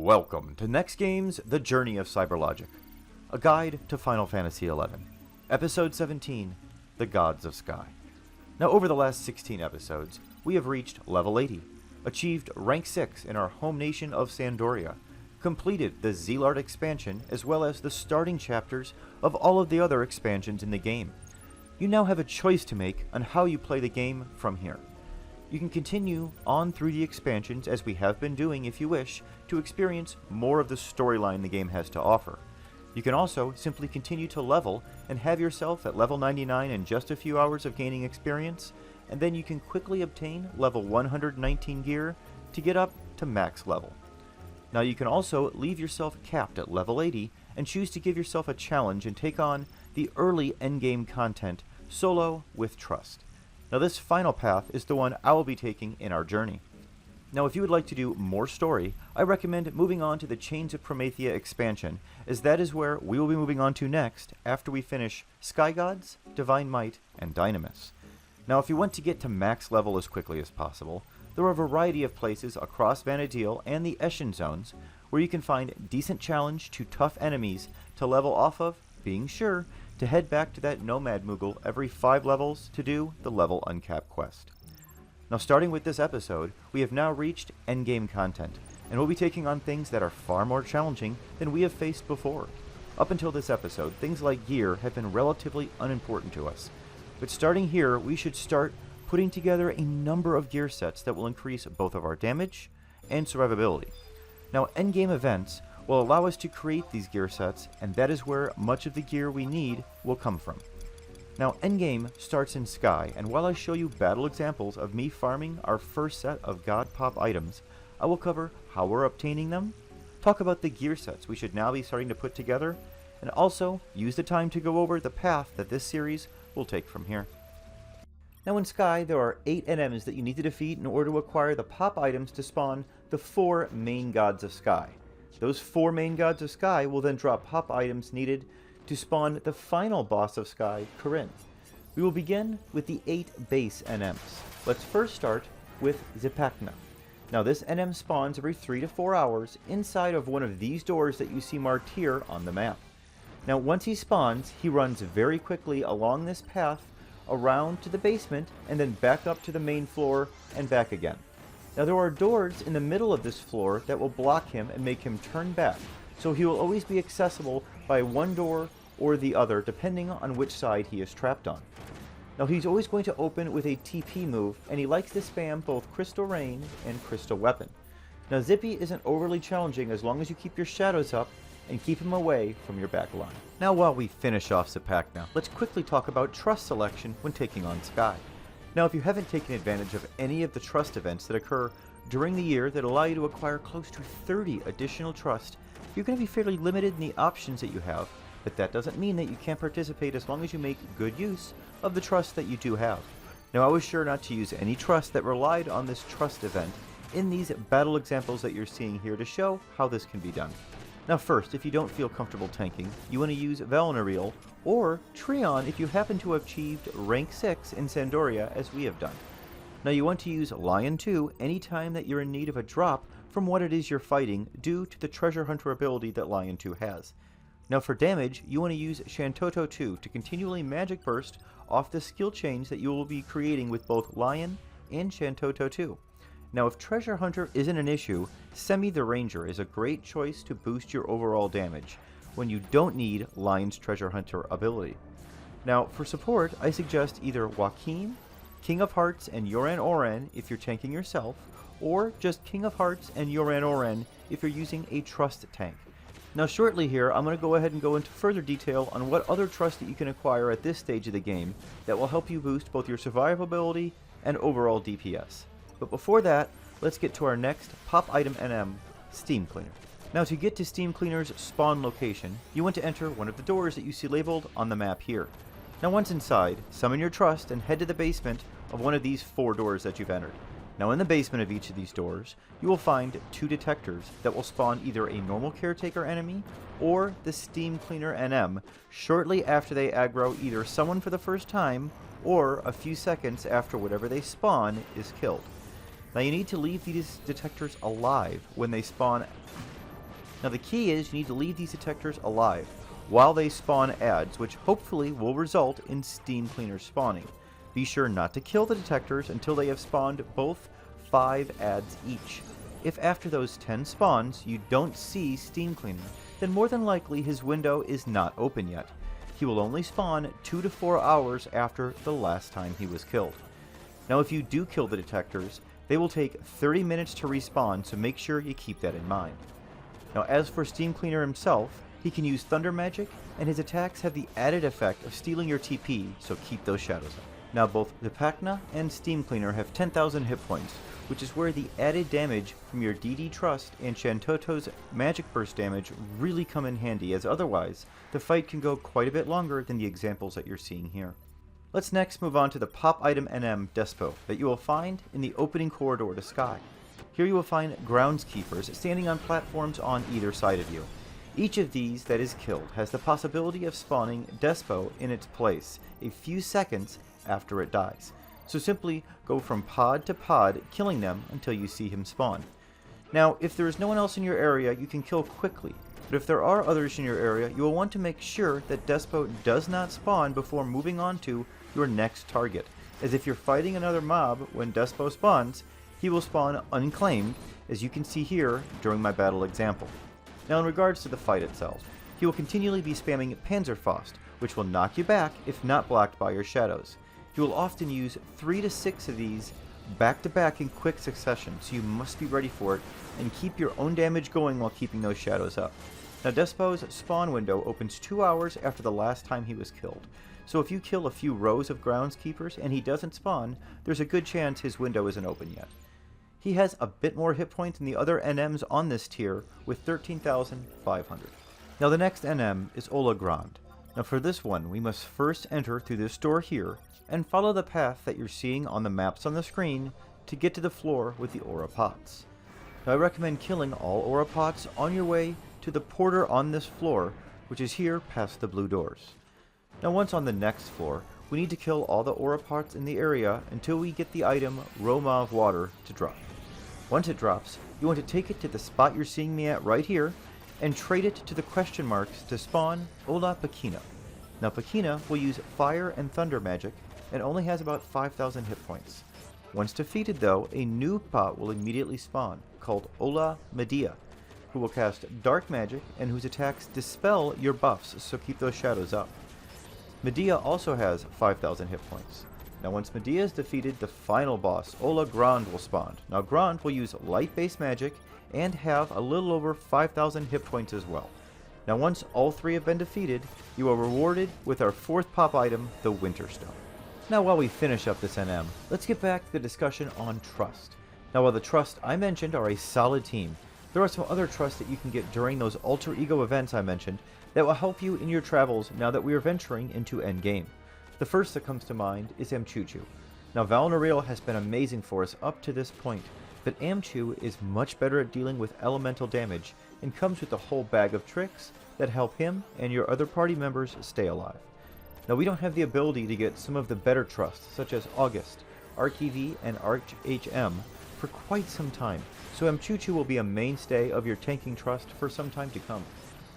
Welcome to NEXTGames, The Journey of CyberLogic, a guide to Final Fantasy XI, Episode 17, The Gods of Sky. Now, over the last 16 episodes, we have reached level 80, achieved rank 6 in our home nation of Sandoria, completed the Zelart expansion as well as the starting chapters of all of the other expansions in the game. You now have a choice to make on how you play the game from here. You can continue on through the expansions as we have been doing if you wish to experience more of the storyline the game has to offer. You can also simply continue to level and have yourself at level 99 in just a few hours of gaining experience, and then you can quickly obtain level 119 gear to get up to max level. Now you can also leave yourself capped at level 80 and choose to give yourself a challenge and take on the early endgame content solo with trust. Now this final path is the one I will be taking in our journey. Now if you would like to do more story, I recommend moving on to the Chains of Promethea expansion, as that is where we will be moving on to next after we finish Sky Gods, Divine Might, and Dynamis. Now if you want to get to max level as quickly as possible, there are a variety of places across Vana'diel and the Eshin zones where you can find decent challenge to tough enemies to level off of, being sure to head back to that Nomad Moogle every 5 levels to do the level uncapped quest. Now starting with this episode, we have now reached endgame content, and we'll be taking on things that are far more challenging than we have faced before. Up until this episode, things like gear have been relatively unimportant to us, but starting here we should start putting together a number of gear sets that will increase both of our damage and survivability. Now endgame events will allow us to create these gear sets, and that is where much of the gear we need will come from. Now endgame starts in Sky, and while I show you battle examples of me farming our first set of God Pop items, I will cover how we're obtaining them, talk about the gear sets we should now be starting to put together, and also use the time to go over the path that this series will take from here. Now in Sky, there are 8 NMs that you need to defeat in order to acquire the pop items to spawn the 4 main gods of Sky. Those 4 main gods of Sky will then drop pop items needed to spawn the final boss of Sky, Corinth. We will begin with the 8 base NMs. Let's first start with Zipacna. Now this NM spawns every 3 to 4 hours inside of one of these doors that you see marked here on the map. Now once he spawns, he runs very quickly along this path around to the basement and then back up to the main floor and back again. Now there are doors in the middle of this floor that will block him and make him turn back, so he will always be accessible by one door or the other depending on which side he is trapped on. Now he's always going to open with a TP move, and he likes to spam both Crystal Rain and Crystal Weapon. Now Zippy isn't overly challenging as long as you keep your shadows up and keep him away from your back line. Now while we finish off Zipacna, let's quickly talk about trust selection when taking on Sky. Now if you haven't taken advantage of any of the trust events that occur during the year that allow you to acquire close to 30 additional trust, you're going to be fairly limited in the options that you have, but that doesn't mean that you can't participate as long as you make good use of the trust that you do have. Now I was sure not to use any trust that relied on this trust event in these battle examples that you're seeing here to show how this can be done. Now first, if you don't feel comfortable tanking, you want to use Valnariel or Treon if you happen to have achieved rank 6 in Sandoria as we have done. Now you want to use Lion 2 anytime that you're in need of a drop from what it is you're fighting due to the Treasure Hunter ability that Lion 2 has. Now for damage, you want to use Shantoto 2 to continually magic burst off the skill chains that you will be creating with both Lion and Shantoto 2. Now if Treasure Hunter isn't an issue, Semi the Ranger is a great choice to boost your overall damage when you don't need Lion's Treasure Hunter ability. Now for support, I suggest either Joachim, King of Hearts, and Yoran Oren if you're tanking yourself, or just King of Hearts and Yoran Oren if you're using a trust tank. Now shortly here, I'm going to go ahead and go into further detail on what other trust that you can acquire at this stage of the game that will help you boost both your survivability and overall DPS. But before that, let's get to our next pop item NM, Steam Cleaner. Now to get to Steam Cleaner's spawn location, you want to enter one of the doors that you see labeled on the map here. Now once inside, summon your trust and head to the basement of one of these 4 doors that you've entered. Now in the basement of each of these doors, you will find 2 detectors that will spawn either a normal caretaker enemy or the Steam Cleaner NM shortly after they aggro either someone for the first time or a few seconds after whatever they spawn is killed. Now you need to leave these detectors alive when they spawn Now the key is you need to leave these detectors alive while they spawn adds, which hopefully will result in steam cleaners spawning. Be sure not to kill the detectors until they have spawned both 5 adds each. If after those 10 spawns you don't see steam cleaner, then more than likely his window is not open yet. He will only spawn 2 to 4 hours after the last time he was killed. Now if you do kill the detectors, they will take 30 minutes to respawn, so make sure you keep that in mind. Now as for Steam Cleaner himself, he can use Thunder Magic, and his attacks have the added effect of stealing your TP, so keep those shadows up. Now both Zipacna and Steam Cleaner have 10,000 hit points, which is where the added damage from your DD Trust and Shantoto's Magic Burst damage really come in handy, as otherwise the fight can go quite a bit longer than the examples that you're seeing here. Let's next move on to the pop item NM Despot that you will find in the opening corridor to Sky. Here you will find groundskeepers standing on platforms on either side of you. Each of these that is killed has the possibility of spawning Despot in its place a few seconds after it dies. So simply go from pod to pod, killing them until you see him spawn. Now, if there is no one else in your area, you can kill quickly, but if there are others in your area, you will want to make sure that Despot does not spawn before moving on to your next target, as if you're fighting another mob when Despot spawns, he will spawn unclaimed, as you can see here during my battle example. Now in regards to the fight itself, he will continually be spamming Panzer Faust, which will knock you back if not blocked by your shadows. He will often use 3 to 6 of these back to back in quick succession, so you must be ready for it and keep your own damage going while keeping those shadows up. Now Despot's spawn window opens 2 hours after the last time he was killed, so if you kill a few rows of groundskeepers and he doesn't spawn, there's a good chance his window isn't open yet. He has a bit more hit points than the other NMs on this tier with 13,500. Now the next NM is Olla Grande. Now for this one, we must first enter through this door here and follow the path that you're seeing on the maps on the screen to get to the floor with the aura pots. Now I recommend killing all aura pots on your way to the porter on this floor, which is here past the blue doors. Now once on the next floor, we need to kill all the aura pots in the area until we get the item Roma of Water to drop. Once it drops, you want to take it to the spot you're seeing me at right here and trade it to the question marks to spawn Olla Grande. Now Byakko will use fire and thunder magic and only has about 5,000 hit points. Once defeated though, a new pot will immediately spawn, called Olla Grande, who will cast dark magic and whose attacks dispel your buffs, so keep those shadows up. Medea also has 5,000 hit points. Now once Medea is defeated, the final boss, Olla Grande, will spawn. Now Grande will use light-based magic and have a little over 5,000 hit points as well. Now once all 3 have been defeated, you are rewarded with our 4th pop item, the Winter Stone. Now while we finish up this NM, let's get back to the discussion on Trust. Now while the Trust I mentioned are a solid team, there are some other trusts that you can get during those alter ego events I mentioned that will help you in your travels now that we are venturing into endgame. The first that comes to mind is Amchuchu. Now Valnoriel has been amazing for us up to this point, but Amchu is much better at dealing with elemental damage and comes with a whole bag of tricks that help him and your other party members stay alive. Now we don't have the ability to get some of the better trusts such as August, ArchEV, and ArchHM for quite some time, so Amchuchu will be a mainstay of your tanking trust for some time to come.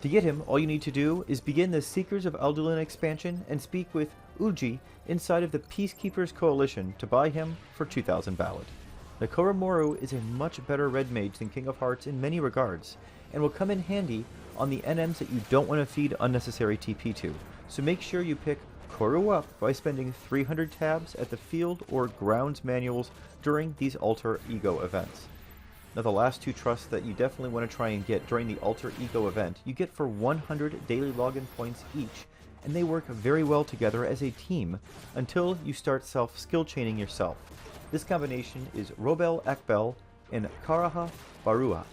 To get him, all you need to do is begin the Seekers of Eldolin expansion and speak with Uji inside of the Peacekeepers Coalition to buy him for 2,000 ballad. The Koromoru is a much better red mage than King of Hearts in many regards, and will come in handy on the NMs that you don't want to feed unnecessary TP to, so make sure you pick Koru up by spending 300 tabs at the field or grounds manuals during these alter ego events. Now the last 2 trusts that you definitely want to try and get during the alter ego event, you get for 100 daily login points each, and they work very well together as a team until you start skill chaining yourself. This combination is Robel Akbel and Karaha Barua.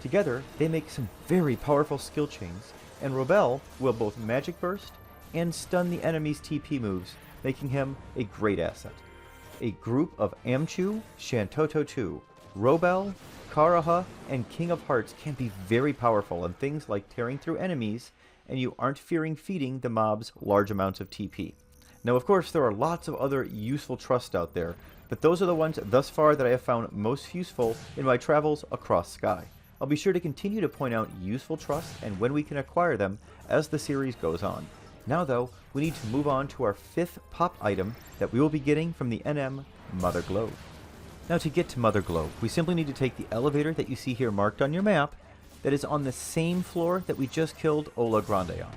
Together, they make some very powerful skill chains, and Robel will both magic burst and stun the enemy's TP moves, making him a great asset. A group of Amchu, Shantoto 2, Robel, Karaha, and King of Hearts can be very powerful on things like tearing through enemies, and you aren't fearing feeding the mobs large amounts of TP. Now of course there are lots of other useful trusts out there, but those are the ones thus far that I have found most useful in my travels across Sky. I'll be sure to continue to point out useful trusts and when we can acquire them as the series goes on. Now though, we need to move on to our 5th pop item that we will be getting from the NM Mother Globe. Now to get to Mother Globe, we simply need to take the elevator that you see here marked on your map that is on the same floor that we just killed Olla Grande on.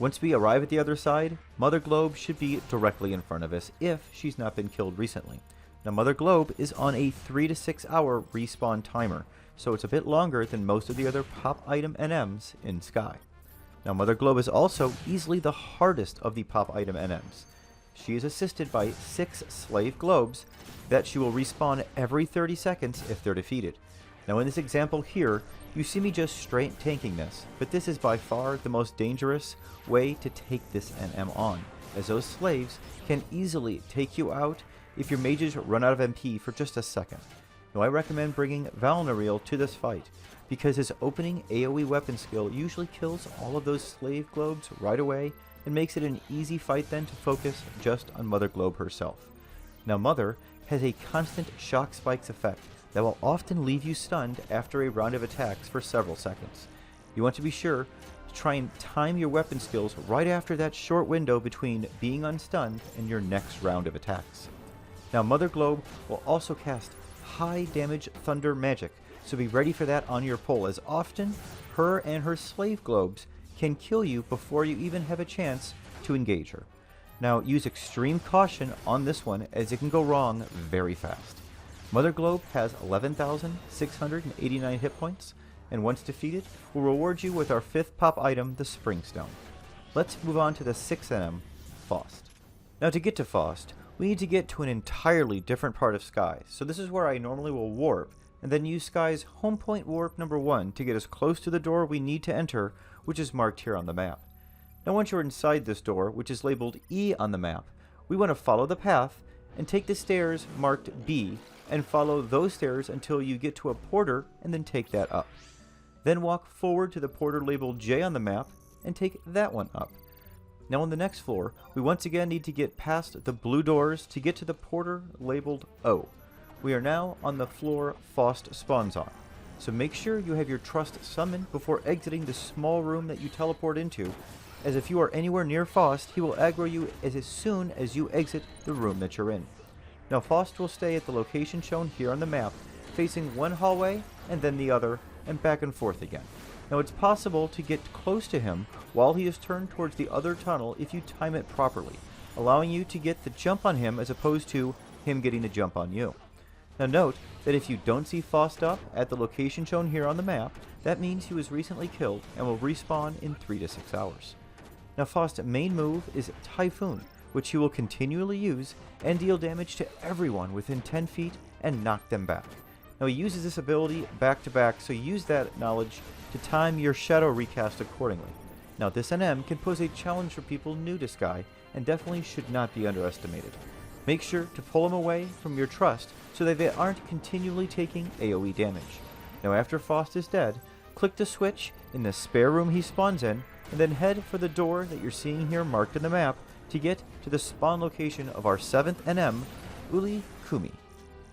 Once we arrive at the other side, Mother Globe should be directly in front of us if she's not been killed recently. Now Mother Globe is on a 3 to 6 hour respawn timer, so it's a bit longer than most of the other pop item NMs in Sky. Now Mother Globe is also easily the hardest of the pop item NMs. She is assisted by 6 slave globes that she will respawn every 30 seconds if they're defeated. Now in this example here, you see me just straight tanking this, but this is by far the most dangerous way to take this NM on, as those slaves can easily take you out if your mages run out of MP for just a second. Now I recommend bringing Valnariel to this fight, because his opening AoE weapon skill usually kills all of those slave globes right away and makes it an easy fight then to focus just on Mother Globe herself. Now Mother has a constant shock spikes effect that will often leave you stunned after a round of attacks for several seconds. You want to be sure to try and time your weapon skills right after that short window between being unstunned and your next round of attacks. Now Mother Globe will also cast high damage thunder magic, so be ready for that on your pull, as often her and her slave globes can kill you before you even have a chance to engage her. Now use extreme caution on this one, as it can go wrong very fast. Mother Globe has 11,689 hit points, and once defeated, will reward you with our 5th pop item, the Spring Stone. Let's move on to the 6th NM, Faust. Now to get to Faust, we need to get to an entirely different part of Sky, so this is where I normally will warp, and then use Sky's home point warp number 1 to get us close to the door we need to enter, which is marked here on the map. Now once you're inside this door, which is labeled E on the map, we want to follow the path and take the stairs marked B, and follow those stairs until you get to a porter and then take that up. Then walk forward to the porter labeled J on the map and take that one up. Now on the next floor, we once again need to get past the blue doors to get to the porter labeled O. We are now on the floor Faust spawns on, so make sure you have your trust summoned before exiting the small room that you teleport into, as if you are anywhere near Faust, he will aggro you as soon as you exit the room that you're in. Now Faust will stay at the location shown here on the map, facing one hallway and then the other, and back and forth again. Now it's possible to get close to him while he is turned towards the other tunnel if you time it properly, allowing you to get the jump on him as opposed to him getting the jump on you. Now note that if you don't see Faust up at the location shown here on the map, that means he was recently killed and will respawn in 3 to 6 hours. Now Faust's main move is Typhoon, which he will continually use and deal damage to everyone within 10 feet and knock them back. Now he uses this ability back to back, so use that knowledge to time your shadow recast accordingly. Now this NM can pose a challenge for people new to Sky and definitely should not be underestimated. Make sure to pull him away from your trust so that they aren't continually taking AoE damage. Now after Faust is dead, click the switch in the spare room he spawns in, and then head for the door that you're seeing here marked in the map to get to the spawn location of our 7th NM, Ullikummi.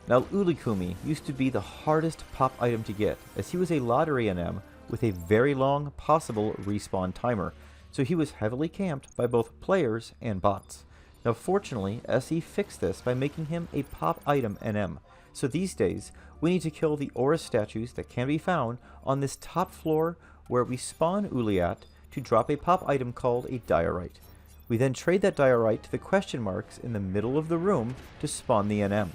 Now Ullikummi used to be the hardest pop item to get, as he was a lottery NM with a very long possible respawn timer, so he was heavily camped by both players and bots. Now fortunately, SE fixed this by making him a pop item NM, so these days we need to kill the aura statues that can be found on this top floor where we spawn Uli at to drop a pop item called a diorite. We then trade that diorite to the question marks in the middle of the room to spawn the NM.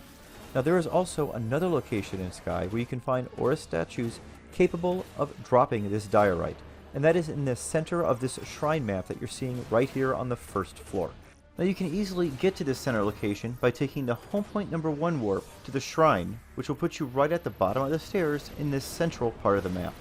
Now there is also another location in Sky where you can find aura statues capable of dropping this diorite, and that is in the center of this shrine map that you're seeing right here on the first floor. Now you can easily get to this center location by taking the home point number 1 warp to the shrine, which will put you right at the bottom of the stairs in this central part of the map.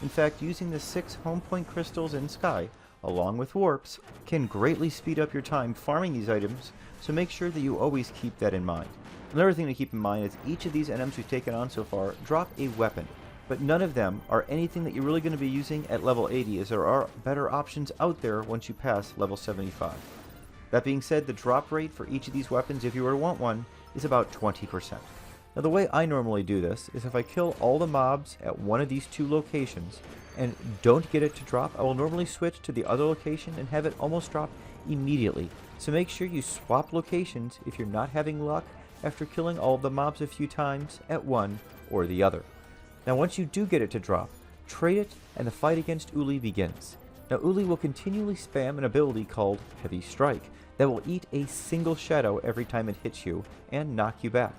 In fact, using the 6 home point crystals in Sky, along with warps, can greatly speed up your time farming these items, so make sure that you always keep that in mind. Another thing to keep in mind is each of these NMs we've taken on so far drop a weapon, but none of them are anything that you're really going to be using at level 80, as there are better options out there once you pass level 75. That being said, the drop rate for each of these weapons, if you were to want one, is about 20%. Now the way I normally do this is if I kill all the mobs at one of these two locations and don't get it to drop, I will normally switch to the other location and have it almost drop immediately. So make sure you swap locations if you're not having luck after killing all of the mobs a few times at one or the other. Now once you do get it to drop, trade it and the fight against Uli begins. Now Uli will continually spam an ability called Heavy Strike that will eat a single shadow every time it hits you and knock you back.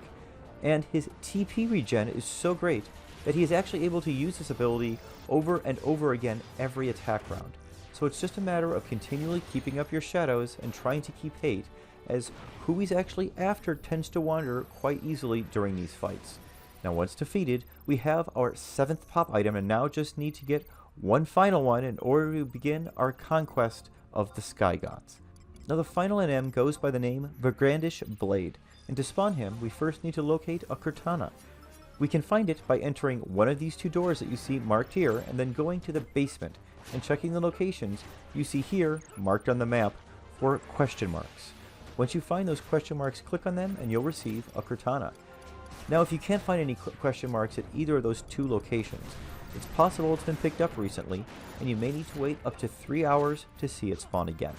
And his TP regen is so great that he is actually able to use this ability over and over again every attack round. So it's just a matter of continually keeping up your shadows and trying to keep hate, as who he's actually after tends to wander quite easily during these fights. Now once defeated, we have our 7th pop item and now just need to get one final one in order to begin our conquest of the Sky Gods. Now the final NM goes by the name Brigandish Blade, and to spawn him we first need to locate a Katana. We can find it by entering one of these two doors that you see marked here and then going to the basement and checking the locations you see here marked on the map for question marks. Once you find those question marks, click on them and you'll receive a Katana. Now if you can't find any question marks at either of those two locations, it's possible it's been picked up recently and you may need to wait up to 3 hours to see it spawn again.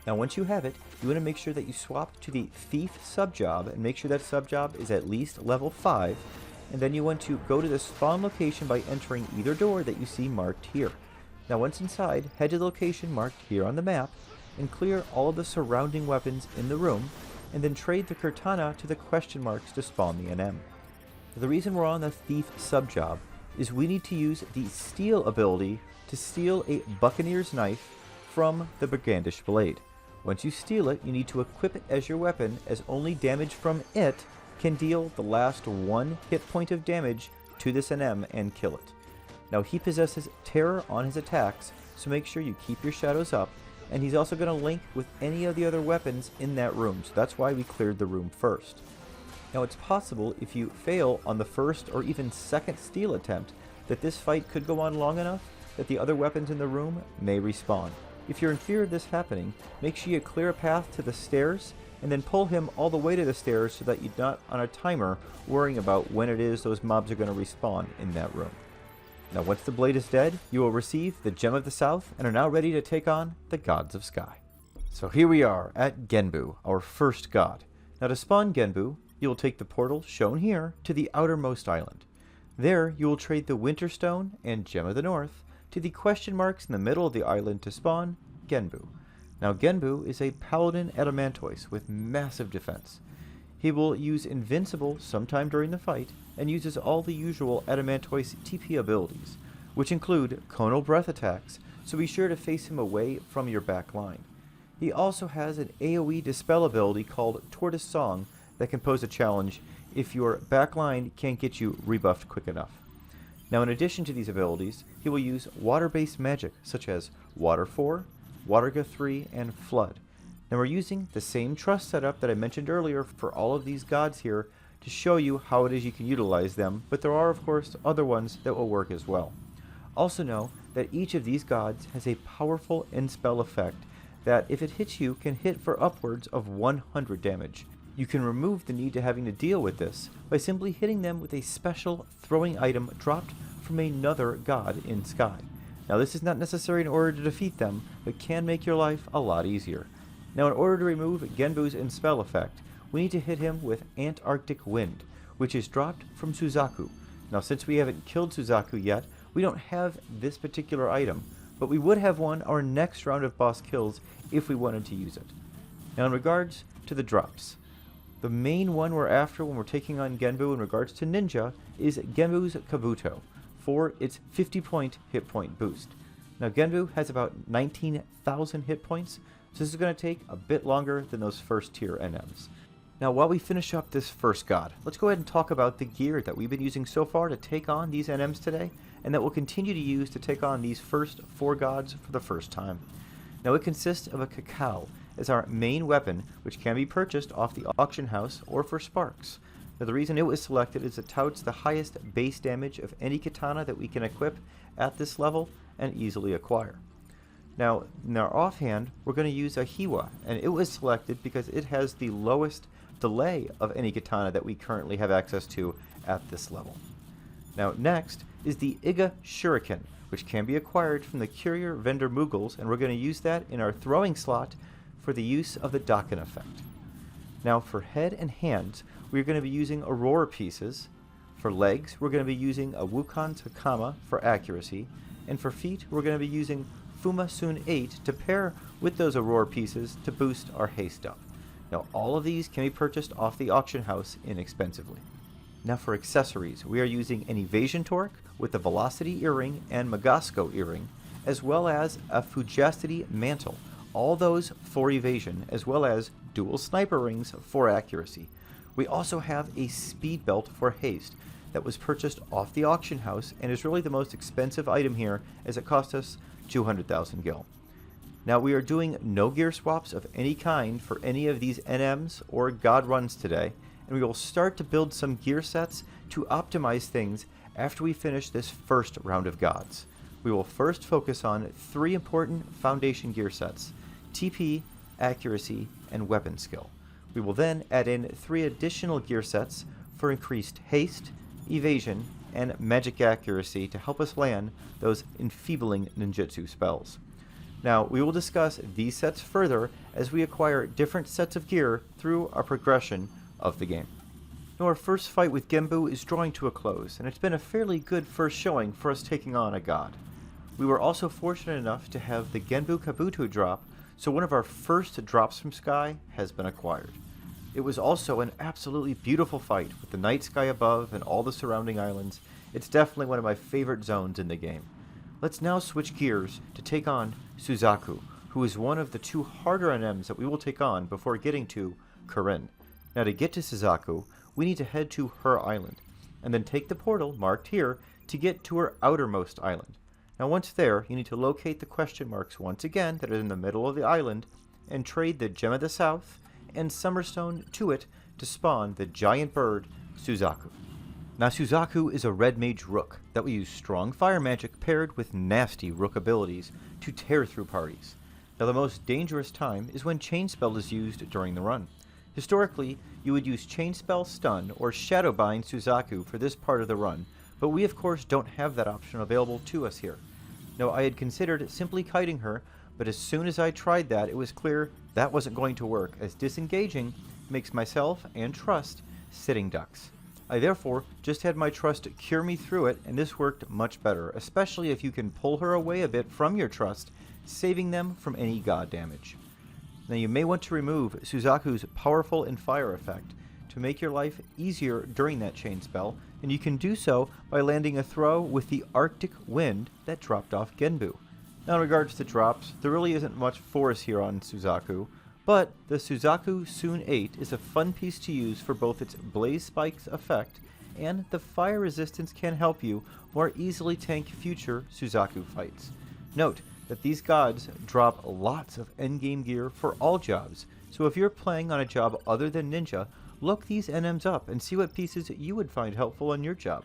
Now once you have it, you want to make sure that you swap to the Thief subjob and make sure that subjob is at least level 5, and then you want to go to the spawn location by entering either door that you see marked here. Now once inside, head to the location marked here on the map and clear all of the surrounding weapons in the room, and then trade the Katana to the question marks to spawn the NM. The reason we're on the Thief subjob is we need to use the Steal ability to steal a Buccaneer's Knife from the Brigandish Blade. Once you steal it, you need to equip it as your weapon, as only damage from it can deal the last 1 hit point of damage to this NM and kill it. Now he possesses terror on his attacks, so make sure you keep your shadows up, and he's also going to link with any of the other weapons in that room, so that's why we cleared the room first. Now it's possible if you fail on the first or even second steal attempt that this fight could go on long enough that the other weapons in the room may respawn. If you're in fear of this happening, make sure you clear a path to the stairs and then pull him all the way to the stairs so that you're not on a timer worrying about when it is those mobs are going to respawn in that room. Now once the blade is dead, you will receive the Gem of the South and are now ready to take on the Gods of Sky. So here we are at Genbu, our first god. Now to spawn Genbu, you will take the portal shown here to the outermost island. There you will trade the Winterstone and Gem of the North to the question marks in the middle of the island to spawn Genbu. Now Genbu is a paladin adamantoise with massive defense. He will use Invincible sometime during the fight and uses all the usual adamantoise TP abilities, which include Conal Breath attacks, so be sure to face him away from your back line. He also has an AoE Dispel ability called Tortoise Song that can pose a challenge if your back line can't get you rebuffed quick enough. Now in addition to these abilities, he will use water-based magic such as Water 4, Waterga 3, and Flood. Now we're using the same trust setup that I mentioned earlier for all of these gods here to show you how it is you can utilize them, but there are of course other ones that will work as well. Also know that each of these gods has a powerful end spell effect that if it hits you can hit for upwards of 100 damage. You can remove the need to having to deal with this by simply hitting them with a special throwing item dropped from another god in Sky. Now this is not necessary in order to defeat them, but can make your life a lot easier. Now in order to remove Genbu's end spell effect, we need to hit him with Antarctic Wind, which is dropped from Suzaku. Now since we haven't killed Suzaku yet, we don't have this particular item, but we would have one our next round of boss kills if we wanted to use it. Now in regards to the drops, the main one we're after when we're taking on Genbu in regards to Ninja is Genbu's Kabuto for its 50-point hit point boost. Now Genbu has about 19,000 hit points, so this is going to take a bit longer than those first tier NMs. Now while we finish up this first god, let's go ahead and talk about the gear that we've been using so far to take on these NMs today, and that we'll continue to use to take on these first 4 gods for the first time. Now it consists of a cacao as our main weapon, which can be purchased off the auction house or for sparks. Now the reason it was selected is it touts the highest base damage of any katana that we can equip at this level and easily acquire. Now in our offhand, we're going to use a Hiwa, and it was selected because it has the lowest delay of any katana that we currently have access to at this level. Now next is the Iga Shuriken, which can be acquired from the courier vendor Mughals, and we're going to use that in our throwing slot for the use of the Daken effect. Now for head and hands, we're going to be using Aurora pieces. For legs, we're going to be using a Wukon Takama for accuracy, and for feet, we're going to be using Fuma Sun 8 to pair with those Aurora pieces to boost our haste up. Now all of these can be purchased off the auction house inexpensively. Now for accessories, we are using an evasion torque with the velocity earring and Magasco earring, as well as a Fujacity mantle, all those for evasion, as well as dual sniper rings for accuracy. We also have a speed belt for haste that was purchased off the auction house and is really the most expensive item here, as it cost us 200,000 gil. Now we are doing no gear swaps of any kind for any of these NMs or God runs today, and we will start to build some gear sets to optimize things after we finish this first round of gods. We will first focus on 3 important foundation gear sets: TP, accuracy, and weapon skill. We will then add in 3 additional gear sets for increased haste, evasion, and magic accuracy to help us land those enfeebling ninjutsu spells. Now, we will discuss these sets further as we acquire different sets of gear through our progression of the game. Now, our first fight with Genbu is drawing to a close, and it's been a fairly good first showing for us taking on a god. We were also fortunate enough to have the Genbu Kabuto drop, so one of our first drops from Sky has been acquired. It was also an absolutely beautiful fight with the night sky above and all the surrounding islands. It's definitely one of my favorite zones in the game. Let's now switch gears to take on Suzaku, who is one of the 2 harder NMs that we will take on before getting to Corinne. Now to get to Suzaku, we need to head to her island, and then take the portal marked here to get to her outermost island. Now once there, you need to locate the question marks once again that are in the middle of the island, and trade the Gem of the South and Summerstone to it to spawn the giant bird, Suzaku. Now Suzaku is a red mage rook that will use strong fire magic paired with nasty rook abilities to tear through parties. Now the most dangerous time is when Chain Spell is used during the run. Historically, you would use Chain Spell, Stun, or Shadow Bind Suzaku for this part of the run, but we of course don't have that option available to us here. Now I had considered simply kiting her, but as soon as I tried that, it was clear that wasn't going to work, as disengaging makes myself and Trust sitting ducks. I therefore just had my Trust cure me through it, and this worked much better, especially if you can pull her away a bit from your Trust, saving them from any god damage. Now you may want to remove Suzaku's powerful and fire effect to make your life easier during that chain spell, and you can do so by landing a throw with the Arctic Wind that dropped off Genbu. Now in regards to drops, there really isn't much for us here on Suzaku, but the Suzaku Sun 8 is a fun piece to use for both its Blaze Spikes effect, and the fire resistance can help you more easily tank future Suzaku fights. Note that these gods drop lots of endgame gear for all jobs, so if you're playing on a job other than Ninja, look these NMs up and see what pieces you would find helpful on your job.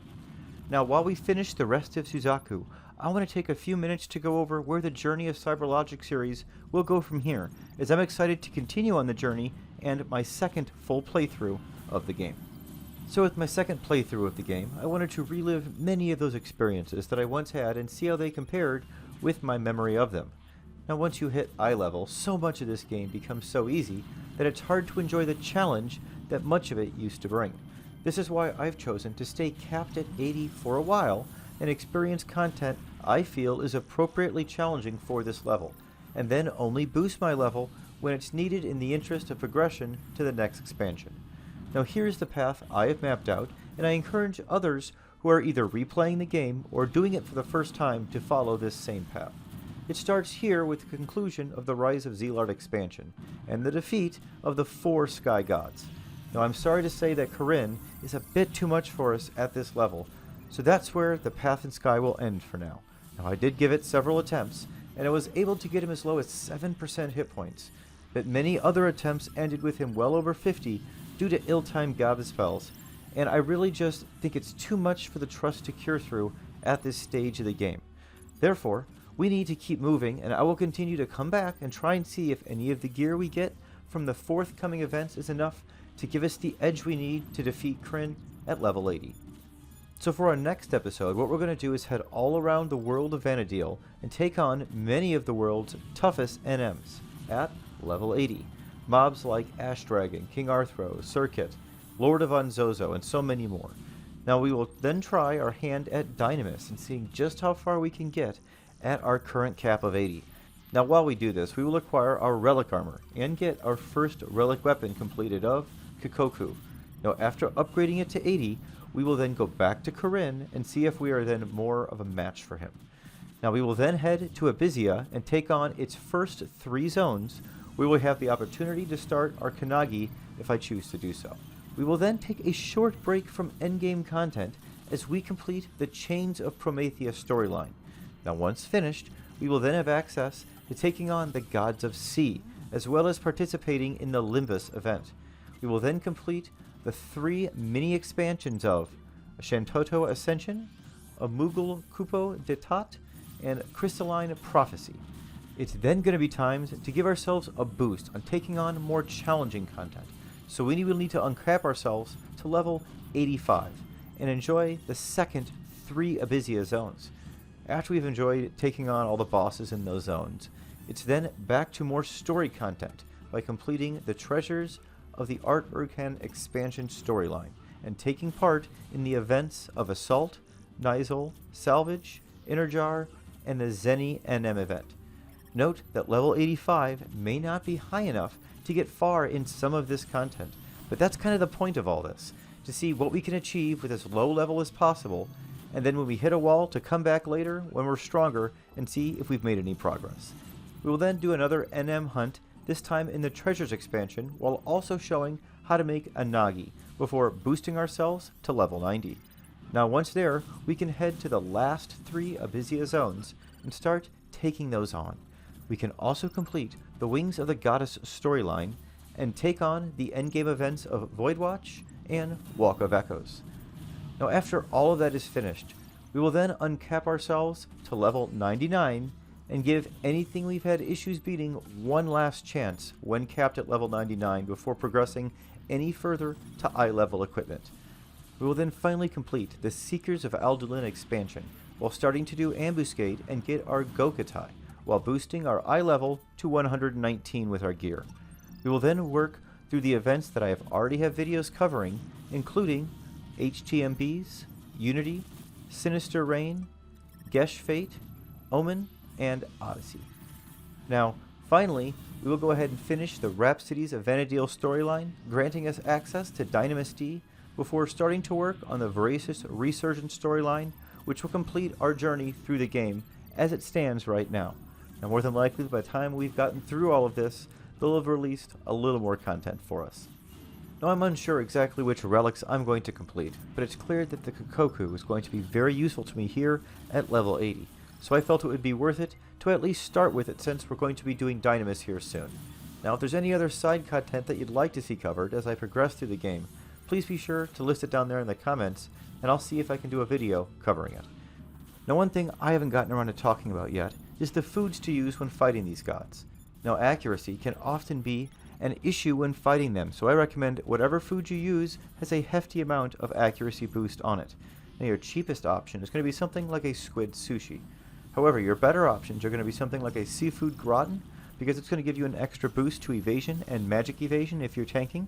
Now while we finish the rest of Suzaku, I want to take a few minutes to go over where the Journey of CyberLogic series will go from here, as I'm excited to continue on the journey and my second full playthrough of the game. So with my second playthrough of the game, I wanted to relive many of those experiences that I once had and see how they compared with my memory of them. Now once you hit eye level, so much of this game becomes so easy that it's hard to enjoy the challenge that much of it used to bring. This is why I've chosen to stay capped at 80 for a while and experience content I feel is appropriately challenging for this level, and then only boost my level when it's needed in the interest of progression to the next expansion. Now here's the path I have mapped out, and I encourage others who are either replaying the game or doing it for the first time to follow this same path. It starts here with the conclusion of the Rise of Zealard expansion, and the defeat of the 4 Sky Gods. Now I'm sorry to say that Corinne is a bit too much for us at this level, so that's where the path in Sky will end for now. Now I did give it several attempts, and I was able to get him as low as 7% hit points, but many other attempts ended with him well over 50 due to ill-timed God spells, and I really just think it's too much for the Trust to cure through at this stage of the game. Therefore, we need to keep moving, and I will continue to come back and try and see if any of the gear we get from the forthcoming events is enough to give us the edge we need to defeat Kryn at level 80. So for our next episode, what we're going to do is head all around the world of Vana'diel and take on many of the world's toughest NMs at level 80. Mobs like Ash Dragon, King Arthro, Circuit, Lord of Anzozo, and so many more. Now we will then try our hand at Dynamis and seeing just how far we can get at our current cap of 80. Now while we do this, we will acquire our relic armor and get our first relic weapon completed of Kikoku. Now after upgrading it to 80, we will then go back to Kryn and see if we are then more of a match for him. Now we will then head to Abysia and take on its first 3 zones. We will have the opportunity to start our Kanagi if I choose to do so. We will then take a short break from endgame content as we complete the Chains of Prometheus storyline. Now once finished, we will then have access to taking on the Gods of Sea, as well as participating in the Limbus event. We will then complete the 3 mini expansions of Shantoto Ascension, a Mughal Kupo Detat, and Crystalline Prophecy. It's then going to be time to give ourselves a boost on taking on more challenging content. So we will need to uncap ourselves to level 85 and enjoy the second 3 Abysia zones. After we've enjoyed taking on all the bosses in those zones, it's then back to more story content by completing the Treasures of the Art Urkan expansion storyline and taking part in the events of Assault, Nizal, Salvage, Interjar, and the Zeni NM event. Note that level 85 may not be high enough to get far in some of this content, but that's kind of the point of all this, to see what we can achieve with as low level as possible, and then when we hit a wall to come back later when we're stronger and see if we've made any progress. We will then do another NM hunt, this time in the Treasures expansion, while also showing how to make a Nagi before boosting ourselves to level 90. Now once there, we can head to the last 3 Abysia zones and start taking those on. We can also complete the Wings of the Goddess storyline and take on the endgame events of Voidwatch and Walk of Echoes. Now after all of that is finished, we will then uncap ourselves to level 99 and give anything we've had issues beating one last chance when capped at level 99 before progressing any further to eye level equipment. We will then finally complete the Seekers of Aldulin expansion while starting to do Ambuscade and get our Gokatai while boosting our eye level to 119 with our gear. We will then work through the events that I already have videos covering, including HTMBs, Unity, Sinister Reign, Gesh Fate, Omen, and Odyssey. Now, finally, we will go ahead and finish the Rhapsodies of Vana'diel storyline, granting us access to Dynamis D before starting to work on the Voracious Resurgence storyline, which will complete our journey through the game as it stands right now. Now, more than likely, by the time we've gotten through all of this, they'll have released a little more content for us. Now, I'm unsure exactly which relics I'm going to complete, but it's clear that the Kikoku is going to be very useful to me here at level 80. So I felt it would be worth it to at least start with it since we're going to be doing Dynamis here soon. Now if there's any other side content that you'd like to see covered as I progress through the game, please be sure to list it down there in the comments and I'll see if I can do a video covering it. Now one thing I haven't gotten around to talking about yet is the foods to use when fighting these gods. Now accuracy can often be an issue when fighting them, so I recommend whatever food you use has a hefty amount of accuracy boost on it. Now your cheapest option is going to be something like a squid sushi. However, your better options are going to be something like a seafood gratin, because it's going to give you an extra boost to evasion and magic evasion if you're tanking.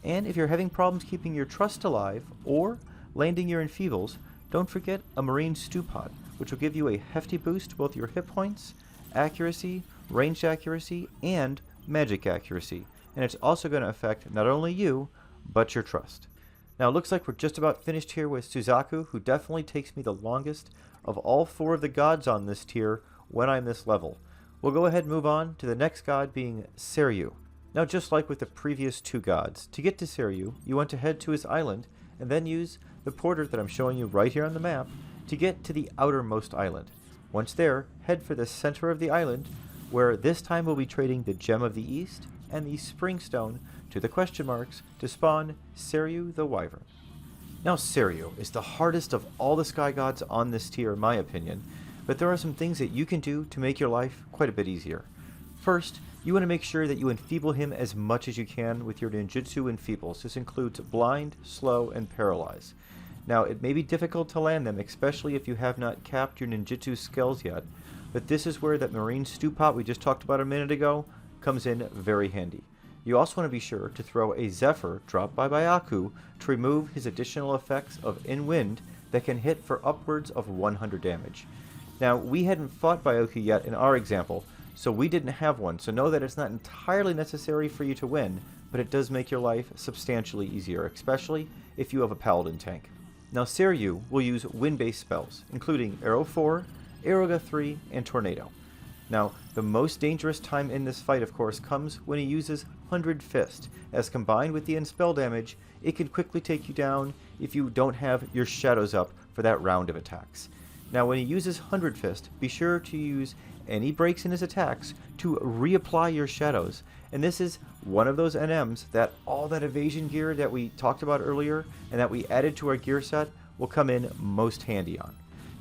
And if you're having problems keeping your trust alive or landing your enfeebles, don't forget a marine stew pod, which will give you a hefty boost to both your hit points, accuracy, ranged accuracy, and magic accuracy. And it's also going to affect not only you, but your trust. Now it looks like we're just about finished here with Suzaku, who definitely takes me the longest of all 4 of the gods on this tier when I'm this level. We'll go ahead and move on to the next god being Seiryu. Now just like with the previous 2 gods, to get to Seiryu, you want to head to his island and then use the porter that I'm showing you right here on the map to get to the outermost island. Once there, head for the center of the island, where this time we'll be trading the Gem of the East and the Spring Stone to the question marks to spawn Seiryu the Wyvern. Now Seiryu is the hardest of all the sky gods on this tier in my opinion, but there are some things that you can do to make your life quite a bit easier. First, You want to make sure that you enfeeble him as much as you can with your ninjutsu enfeebles. This includes blind, slow, and paralyze. Now, it may be difficult to land them, especially if you have not capped your ninjutsu skills yet, but this is where that marine stew pot we just talked about a minute ago comes in very handy. You also want to be sure to throw a Zephyr dropped by Byakko to remove his additional effects of in-wind that can hit for upwards of 100 damage. Now, we hadn't fought Byakko yet in our example, so we didn't have one, so know that it's not entirely necessary for you to win, but it does make your life substantially easier, especially if you have a Paladin tank. Now, Seiryu will use wind-based spells, including Arrow 4, Aeroga 3, and Tornado. Now, the most dangerous time in this fight, of course, comes when he uses 100 Fist, as combined with the end spell damage, it can quickly take you down if you don't have your shadows up for that round of attacks. Now, when he uses 100 Fist, be sure to use any breaks in his attacks to reapply your shadows, and this is one of those NMs that all that evasion gear that we talked about earlier and that we added to our gear set will come in most handy on.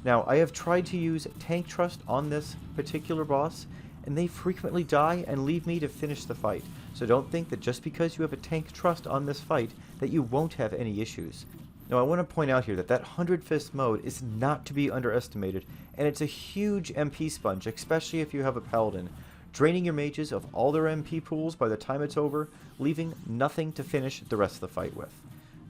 Now, I have tried to use Tank Trust on this particular boss, and they frequently die and leave me to finish the fight. So don't think that just because you have a Tank Trust on this fight that you won't have any issues. Now, I want to point out here that 100 Fist mode is not to be underestimated, and it's a huge MP sponge, especially if you have a Paladin, draining your mages of all their MP pools by the time it's over, leaving nothing to finish the rest of the fight with.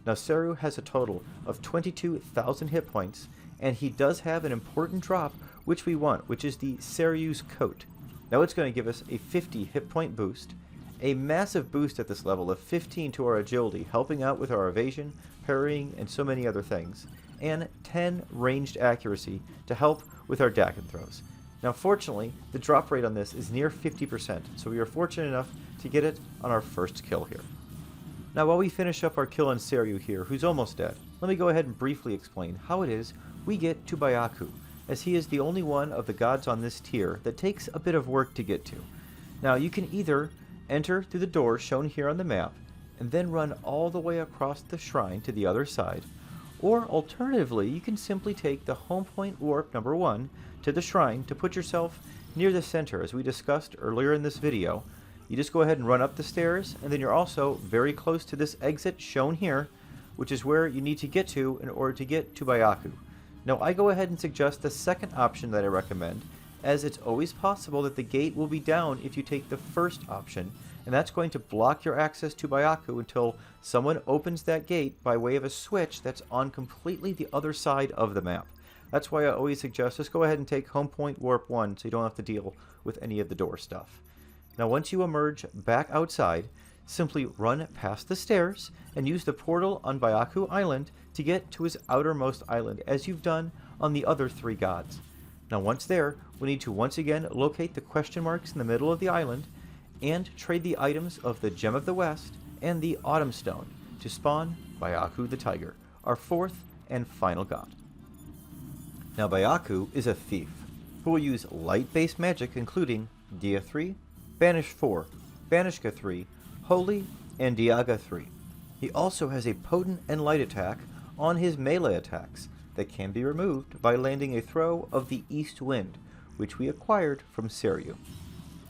Now, Seiryu has a total of 22,000 hit points, and he does have an important drop which we want, which is the Seiryu's Coat. Now, it's going to give us a 50 hit point boost, a massive boost at this level of 15 to our agility, helping out with our evasion, parrying, and so many other things, and 10 ranged accuracy to help with our Daken throws. Now, fortunately, the drop rate on this is near 50%, so we are fortunate enough to get it on our first kill here. Now, while we finish up our kill on Seiryu here, who's almost dead, let me go ahead and briefly explain how it is we get to Byakko, as he is the only one of the gods on this tier that takes a bit of work to get to. Now, you can either enter through the door shown here on the map, and then run all the way across the shrine to the other side, or alternatively, you can simply take the home point warp number 1 to the shrine to put yourself near the center, as we discussed earlier in this video. You just go ahead and run up the stairs, and then you're also very close to this exit shown here, which is where you need to get to in order to get to Byakko. Now, I go ahead and suggest the second option that I recommend, as it's always possible that the gate will be down if you take the first option, and that's going to block your access to Byakko until someone opens that gate by way of a switch that's on completely the other side of the map. That's why I always suggest just go ahead and take home point warp 1 so you don't have to deal with any of the door stuff. Now, once you emerge back outside, simply run past the stairs and use the portal on Byakko Island to get to his outermost island, as you've done on the other 3 gods. Now, once there, we need to once again locate the question marks in the middle of the island and trade the items of the Gem of the West and the Autumn Stone to spawn Byakko the Tiger, our 4th and final god. Now, Byakko is a thief who will use light-based magic including Dia 3, Banish 4, Banishka 3, Holy, and Diaga 3. He also has a potent and light attack on his melee attacks that can be removed by landing a throw of the East Wind, which we acquired from Seiryu.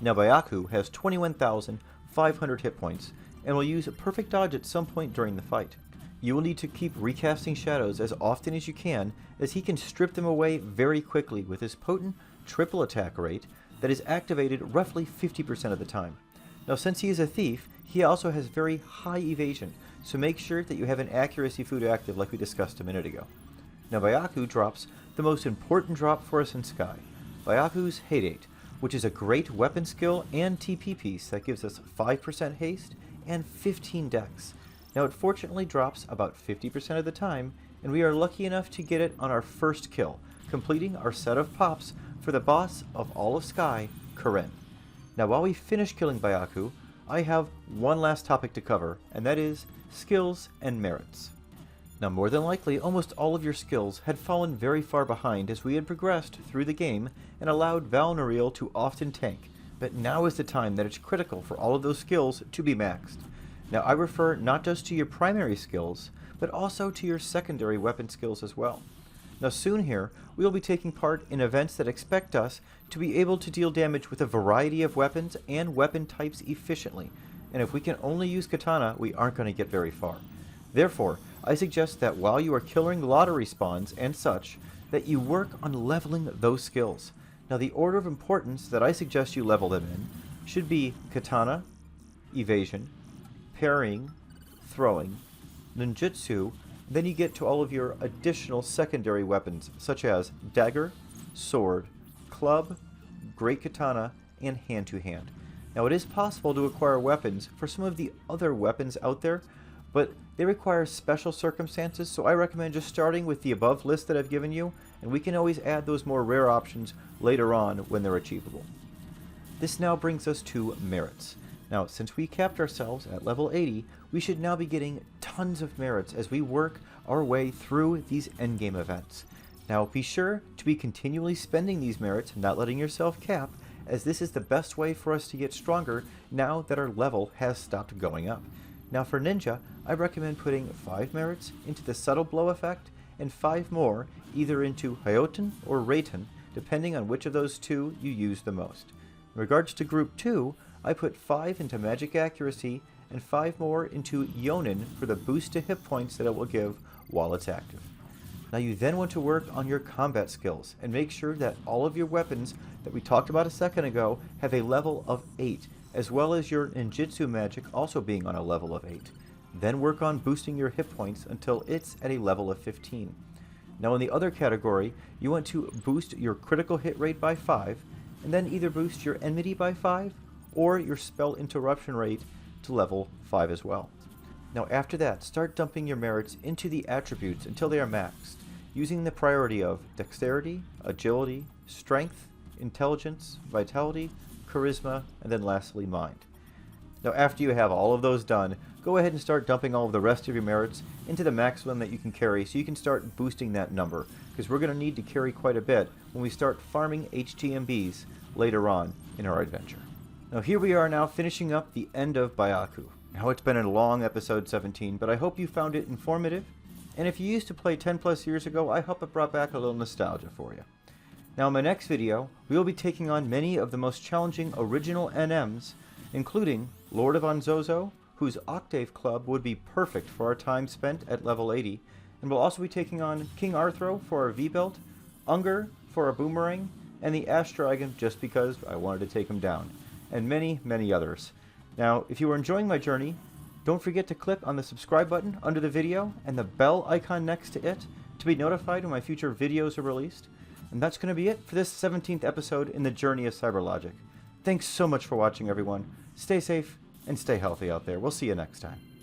Now, Byakko has 21,500 hit points and will use a perfect dodge at some point during the fight. You will need to keep recasting shadows as often as you can, as he can strip them away very quickly with his potent triple attack rate that is activated roughly 50% of the time. Now, since he is a thief, he also has very high evasion, so make sure that you have an accuracy food active like we discussed a minute ago. Now, Byakko drops the most important drop for us in Sky, Byakko's Hate, which is a great weapon skill and TP piece that gives us 5% haste and 15 dex. Now, it fortunately drops about 50% of the time, and we are lucky enough to get it on our first kill, completing our set of pops for the boss of all of Sky, Karen. Now, while we finish killing Byakko, I have one last topic to cover, and that is skills and merits. Now, more than likely, almost all of your skills had fallen very far behind as we had progressed through the game and allowed Valnariel to often tank, but now is the time that it's critical for all of those skills to be maxed. Now, I refer not just to your primary skills, but also to your secondary weapon skills as well. Now soon here, we will be taking part in events that expect us to be able to deal damage with a variety of weapons and weapon types efficiently, and if we can only use katana, we aren't going to get very far. Therefore, I suggest that while you are killing lottery spawns and such, that you work on leveling those skills. Now the order of importance that I suggest you level them in should be katana, evasion, parrying, throwing, ninjutsu, then you get to all of your additional secondary weapons, such as dagger, sword, club, great katana, and hand-to-hand. Now it is possible to acquire weapons for some of the other weapons out there, but they require special circumstances, so I recommend just starting with the above list that I've given you, and we can always add those more rare options later on when they're achievable. This now brings us to merits. Now, since we capped ourselves at level 80, we should now be getting tons of merits as we work our way through these endgame events. Now, be sure to be continually spending these merits, not letting yourself cap, as this is the best way for us to get stronger now that our level has stopped going up. Now for ninja, I recommend putting 5 merits into the subtle blow effect and 5 more either into Hyoten or Reiten, depending on which of those two you use the most. In regards to group 2, I put 5 into magic accuracy and 5 more into Yonin for the boost to hit points that it will give while it's active. Now you then want to work on your combat skills and make sure that all of your weapons that we talked about a second ago have a level of 8, as well as your ninjutsu magic also being on a level of 8. Then work on boosting your hit points until it's at a level of 15. Now in the other category, you want to boost your critical hit rate by 5, and then either boost your enmity by 5, or your spell interruption rate to level 5 as well. Now after that, start dumping your merits into the attributes until they are maxed, using the priority of dexterity, agility, strength, intelligence, vitality, charisma, and then lastly mind. Now after you have all of those done, go ahead and start dumping all of the rest of your merits into the maximum that you can carry so you can start boosting that number, because we're going to need to carry quite a bit when we start farming HTMBs later on in our adventure. Now here we are now finishing up the end of Byakko. Now it's been a long episode 17, but I hope you found it informative, and if you used to play 10 plus years ago, I hope it brought back a little nostalgia for you. Now in my next video, we will be taking on many of the most challenging original NMs, including Lord of Anzozo, whose Octave Club would be perfect for our time spent at level 80, and we'll also be taking on King Arthro for our V-Belt, Unger for our Boomerang, and the Ash Dragon just because I wanted to take him down, and many, many others. Now, if you are enjoying my journey, don't forget to click on the subscribe button under the video and the bell icon next to it to be notified when my future videos are released. And that's going to be it for this 17th episode in the journey of CyberLogic. Thanks so much for watching, everyone. Stay safe and stay healthy out there. We'll see you next time.